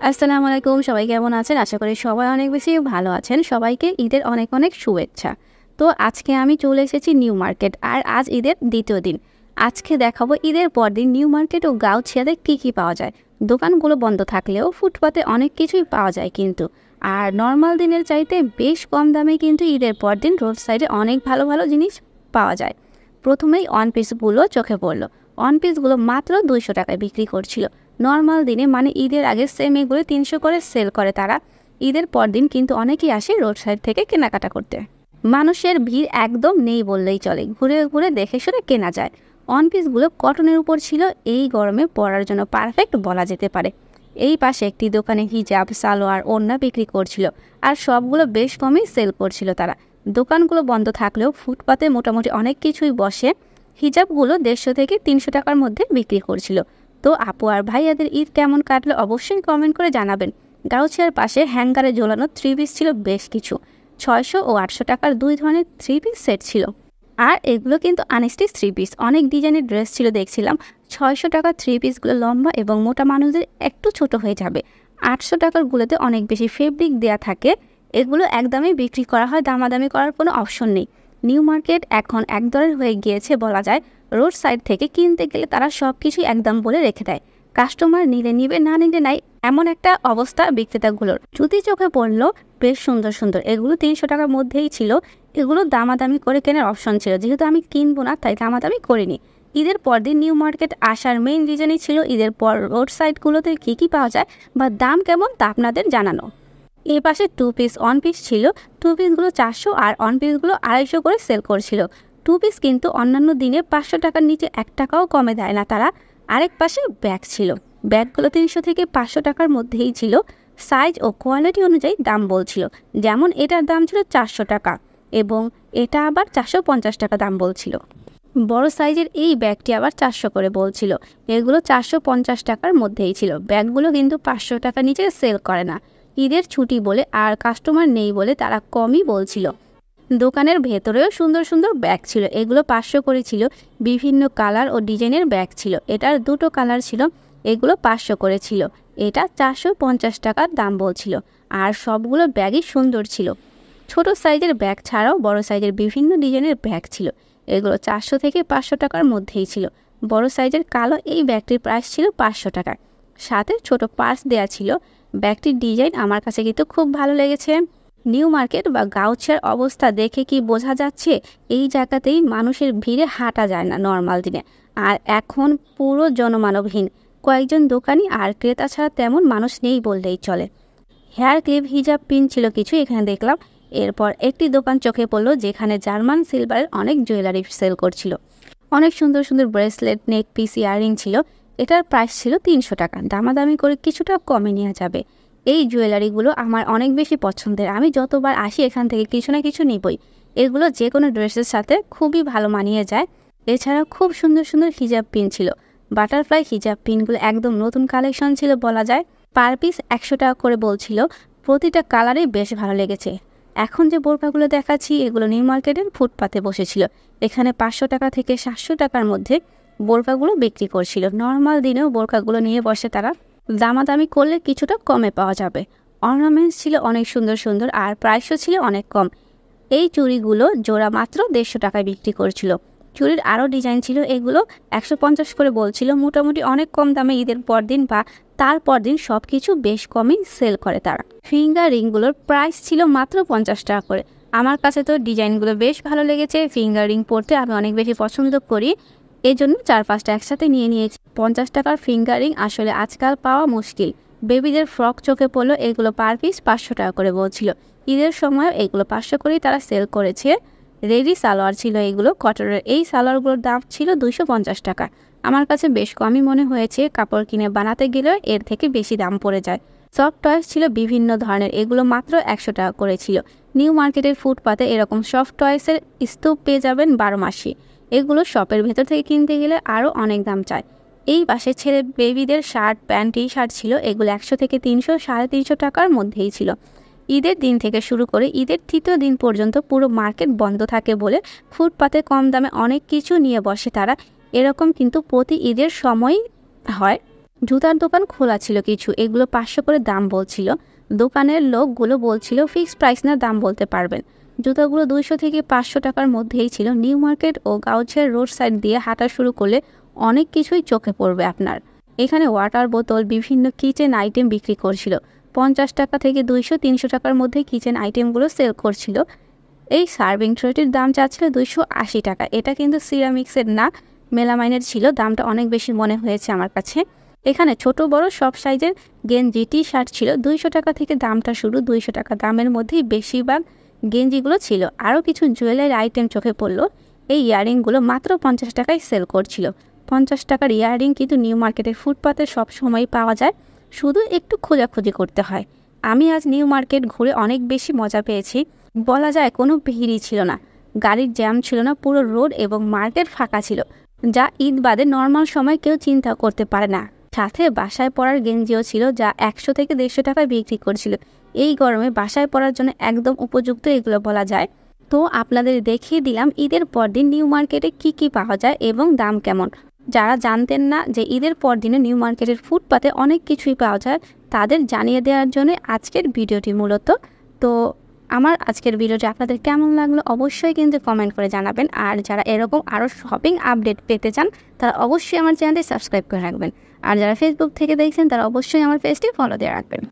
আসসালামু আলাইকুম। সবাই কেমন আছেন? আশা করি সবাই অনেক বেশি ভালো আছেন। সবাইকে ঈদের অনেক অনেক শুভেচ্ছা। তো আজকে আমি চলে এসেছি নিউ মার্কেট, আর আজ ঈদের দ্বিতীয় দিন। আজকে দেখাবো ঈদের পরদিন নিউ মার্কেট ও গাউছিয়াতে কী পাওয়া যায়। দোকানগুলো বন্ধ থাকলেও ফুটপাতে অনেক কিছুই পাওয়া যায় কিন্তু। আর নর্মাল দিনের চাইতে বেশ কম দামে কিন্তু ঈদের পরদিন রোড সাইডে অনেক ভালো ভালো জিনিস পাওয়া যায়। প্রথমেই ওয়ান পিসগুলো চোখে পড়লো। ওয়ান পিসগুলো মাত্র 200 টাকায় বিক্রি করছিল। নর্মাল দিনে মানে ঈদের আগে সেম এগুলো 300 করে সেল করে তারা। ঈদের পর দিন কিন্তু অনেকেই আসে রোড সাইড থেকে কেনাকাটা করতে। মানুষের ভিড় একদম নেই বললেই চলে, ঘুরে ঘুরে দেখে শুনে কেনা যায়। ওয়ান পিসগুলো কটনের উপর ছিল, এই গরমে পরার জন্য পারফেক্ট বলা যেতে পারে। এই পাশে একটি দোকানে হিজাব, সালোয়ার, ওড়না বিক্রি করছিল, আর সবগুলো বেশ কমই সেল করছিল তারা। দোকানগুলো বন্ধ থাকলেও ফুটপাতে মোটামুটি অনেক কিছুই বসে। হিজাবগুলো 150 থেকে 300 টাকার মধ্যে বিক্রি করছিল। তো আপু আর ভাইয়াদের ঈদ কেমন কাটলো অবশ্যই কমেন্ট করে জানাবেন। গাউছিয়ার পাশে হ্যাঙ্গারে ঝোলানো 3 পিস ছিল বেশ কিছু। 600 ও 800 টাকার 2 ধরনের 3 পিস সেট ছিল। আর এগুলো কিন্তু আনস্টিচ 3 পিস, অনেক ডিজাইনের ড্রেস ছিল দেখছিলাম। 600 টাকার 3 পিসগুলো লম্বা এবং মোটা মানুষদের একটু ছোট হয়ে যাবে। 800 টাকার গুলোতে অনেক বেশি ফেব্রিক দেয়া থাকে। এগুলো একদমই বিক্রি করা হয়, দামাদামি করার কোনো অপশন নেই। নিউ মার্কেট এখন একদরের হয়ে গিয়েছে বলা যায়। রোড সাইড থেকে কিনতে গেলে তারা সব কিছুই একদম বলে রেখে দেয়। কাস্টমার নিলে নিবে, না নিলে নাই, এমন একটা অবস্থা বিক্রেতাগুলোর। জুতি চোখে পড়লো বেশ সুন্দর সুন্দর, এগুলো 300 টাকার মধ্যেই ছিল। এগুলো দামাদামি করে কেনার অপশন ছিল, যেহেতু আমি কিনবো না তাই দামাদামি করিনি। ঈদের পর দিন নিউ মার্কেট আসার মেইন রিজনই ছিল ঈদের পর রোড সাইডগুলোতে কী পাওয়া যায় বা দাম কেমন তা আপনাদের জানানো। এই পাশে 2 পিস 1 পিস ছিল। 2 পিসগুলো 400 আর 1 পিসগুলো 250 করে সেল করছিল। 2 পিস কিন্তু অন্যান্য দিনে 500 টাকার নিচে 1 টাকাও কমে দেয় না তারা। আরেক পাশে ব্যাগ ছিল, ব্যাগগুলো 300 থেকে 500 টাকার মধ্যেই ছিল। সাইজ ও কোয়ালিটি অনুযায়ী দাম বলছিল, যেমন এটার দাম ছিল 400 টাকা এবং এটা আবার 450 টাকা দাম বলছিল। বড় সাইজের এই ব্যাগটি আবার 400 করে বলছিল। এগুলো 450 টাকার মধ্যেই ছিল। ব্যাগগুলো কিন্তু 500 টাকার নিচে সেল করে না। ঈদের ছুটি বলে আর কাস্টমার নেই বলে তারা কমই বলছিল। দোকানের ভেতরেও সুন্দর সুন্দর ব্যাগ ছিল, এগুলো 500 করে ছিল। বিভিন্ন কালার ও ডিজাইনের ব্যাগ ছিল, এটার দুটো কালার ছিল। এগুলো 500 করে ছিল। এটা 450 টাকার দাম বলছিল। আর সবগুলো ব্যাগই সুন্দর ছিল। ছোট সাইজের ব্যাগ ছাড়াও বড় সাইজের বিভিন্ন ডিজাইনের ব্যাগ ছিল। এগুলো 400 থেকে 500 টাকার মধ্যেই ছিল। বড় সাইজের কালো এই ব্যাগটির প্রাইস ছিল 500 টাকা। সাথে ছোট পার্স দেয়া ছিল। ব্যাগটির ডিজাইন আমার কাছে কিন্তু খুব ভালো লেগেছে। নিউ মার্কেট বা গাউছিয়ার অবস্থা দেখে কি বোঝা যাচ্ছে, এই জায়গাতেই মানুষের ভিড়ে হাঁটা যায় না নর্মাল দিনে। আর এখন পুরো জনমানবহীন, কয়েকজন দোকানি আর ক্রেতা ছাড়া তেমন মানুষ নেই বললেই চলে। হেয়ার ক্লিপ, হিজাব, পিন ছিল কিছু এখানে দেখলাম। এরপর একটি দোকান চোখে পড়লো যেখানে জার্মান সিলভারের অনেক জুয়েলারি সেল করছিল। অনেক সুন্দর সুন্দর ব্রেসলেট, নেক পিস, ইয়াররিং ছিল। এটার প্রাইস ছিল 300 টাকা, দামাদামি করে কিছুটা কমে নেওয়া যাবে। এই জুয়েলারিগুলো আমার অনেক বেশি পছন্দের, আমি যতবার আসি এখান থেকে কিছু না কিছু নিবই। এগুলো যে কোনো ড্রেসের সাথে খুবই ভালো মানিয়ে যায়। এছাড়াও খুব সুন্দর সুন্দর হিজাব পিন ছিল। বাটারফ্লাই হিজাব পিনগুলো একদম নতুন কালেকশন ছিল বলা যায়। পার পিস 100 টাকা করে বলছিল। প্রতিটা কালারই বেশ ভালো লেগেছে। এখন যে বোরকাগুলো দেখাচ্ছি এগুলো নিউ মার্কেটের ফুটপাতে বসেছিল। এখানে 500 টাকা থেকে 700 টাকার মধ্যে বোরকাগুলো বিক্রি করছিল। নর্মাল দিনেও বোরকাগুলো নিয়ে বসে তারা, দামাদামি করলে কিছুটা কমে পাওয়া যাবে। অর্নামেন্টস ছিল অনেক সুন্দর সুন্দর, আর প্রাইসও ছিল অনেক কম। এই চুড়িগুলো জোড়া মাত্র 150 টাকায় বিক্রি করছিল। চুড়ির আরও ডিজাইন ছিল, এগুলো 150 করে বলছিল। মোটামুটি অনেক কম দামে ঈদের পরদিন বা তারপর দিন সব কিছু বেশ কমই সেল করে তারা। ফিঙ্গার রিংগুলোর প্রাইস ছিল মাত্র 50 টাকা করে। আমার কাছে তো ডিজাইনগুলো বেশ ভালো লেগেছে। ফিঙ্গার রিং পরতে আমি অনেক বেশি পছন্দ করি, এই জন্য 4-5টা একসাথে নিয়ে নিয়েছি। 50 টাকার ফিঙ্গার রিং আসলে আজকাল পাওয়া মুশকিল। বেবিদের ফ্রক চোখে পড়লো, এগুলো পার পিস 500 টাকা করে বলছিল। ঈদের সময় এগুলো 500 করেই তারা সেল করেছে। রেডি সালোয়ার ছিল, এগুলো কটনের। এই সালোয়ারগুলোর দাম ছিল 250 টাকা। আমার কাছে বেশ কমই মনে হয়েছে, কাপড় কিনে বানাতে গেলে এর থেকে বেশি দাম পড়ে যায়। সফট টয়েস ছিল বিভিন্ন ধরনের, এগুলো মাত্র 100 টাকা করেছিল। নিউ মার্কেটের ফুটপাতে এরকম সফট টয়েসের স্তূপ পেয়ে যাবেন 12 মাসই। এগুলো শপের ভেতর থেকে কিনতে গেলে আরও অনেক দাম চায়। এই পাশে ছেলে বেবিদের শার্ট, প্যান্ট, টি শার্ট ছিল। এগুলো 100 থেকে 300, 350 টাকার মধ্যেই ছিল। ঈদের দিন থেকে শুরু করে ঈদের তৃতীয় দিন পর্যন্ত পুরো মার্কেট বন্ধ থাকে বলে ফুটপাতে কম দামে অনেক কিছু নিয়ে বসে তারা। এরকম কিন্তু প্রতি ঈদের সময়ই হয়। জুতার দোকান খোলা ছিল কিছু, এগুলো 500 করে দাম বলছিল। দোকানের লোকগুলো বলছিল ফিক্সড প্রাইস না, দাম বলতে পারবেন। জুতাগুলো 200 থেকে 500 টাকার মধ্যেই ছিল। নিউ মার্কেট ও গাউছিয়ার রোড সাইড দিয়ে হাঁটা শুরু করলে অনেক কিছুই চোখে পড়বে আপনার। এখানে ওয়াটার বোতল, বিভিন্ন কিচেন আইটেম বিক্রি করছিল। 50 টাকা থেকে 200-300 টাকার মধ্যে কিচেন আইটেমগুলো সেল করছিল। এই সার্ভিং ট্রেটির দাম চাচ্ছিল 280 টাকা। এটা কিন্তু সিরামিক্সের না, মেলামাইনের ছিল। দামটা অনেক বেশি মনে হয়েছে আমার কাছে। এখানে ছোট বড় সব সাইজের গেঞ্জি, টি শার্ট ছিল। 200 টাকা থেকে দামটা শুরু। 200 টাকা দামের মধ্যেই বেশিরভাগ গেঞ্জিগুলো ছিল। আরও কিছু জুয়েলারি আইটেম চোখে পড়লো। এই ইয়াররিংগুলো মাত্র 50 টাকায় সেল করছিল। 50 টাকার ইয়াররিং কিন্তু নিউ মার্কেটের ফুটপাতে সবসময় পাওয়া যায়, শুধু একটু খোঁজাখুঁজি করতে হয়। আমি আজ নিউ মার্কেট ঘুরে অনেক বেশি মজা পেয়েছি। বলা যায় কোনো ভিড়ই ছিল না, গাড়ির জ্যাম ছিল না, পুরো রোড এবং মার্কেট ফাঁকা ছিল, যা ঈদ বাদে নর্মাল সময় কেউ চিন্তা করতে পারে না। সাথে বাসায় পরার গেঞ্জিও ছিল, যা 100 থেকে 150 টাকায় বিক্রি করছিল। এই গরমে বাসায় পরার জন্য একদম উপযুক্ত এগুলো বলা যায়। তো আপনাদের দেখিয়ে দিলাম ঈদের পরদিন নিউ মার্কেটে কি কি পাওয়া যায় এবং দাম কেমন। যারা জানতেন না যে ঈদের পরদিনে নিউ মার্কেটের ফুটপাতে অনেক কিছুই পাওয়া যায়, তাদের জানিয়ে দেওয়ার জন্য আজকের ভিডিওটি মূলত। তো আমার আজকের ভিডিওটি আপনাদের কেমন লাগলো অবশ্যই কিন্তু কমেন্ট করে জানাবেন। আর যারা এরকম আরও শপিং আপডেট পেতে চান তারা অবশ্যই আমার চ্যানেলটি সাবস্ক্রাইব করে রাখবেন। আর যারা ফেসবুক থেকে দেখছেন তারা অবশ্যই আমার পেজটি ফলো দিয়ে রাখবেন।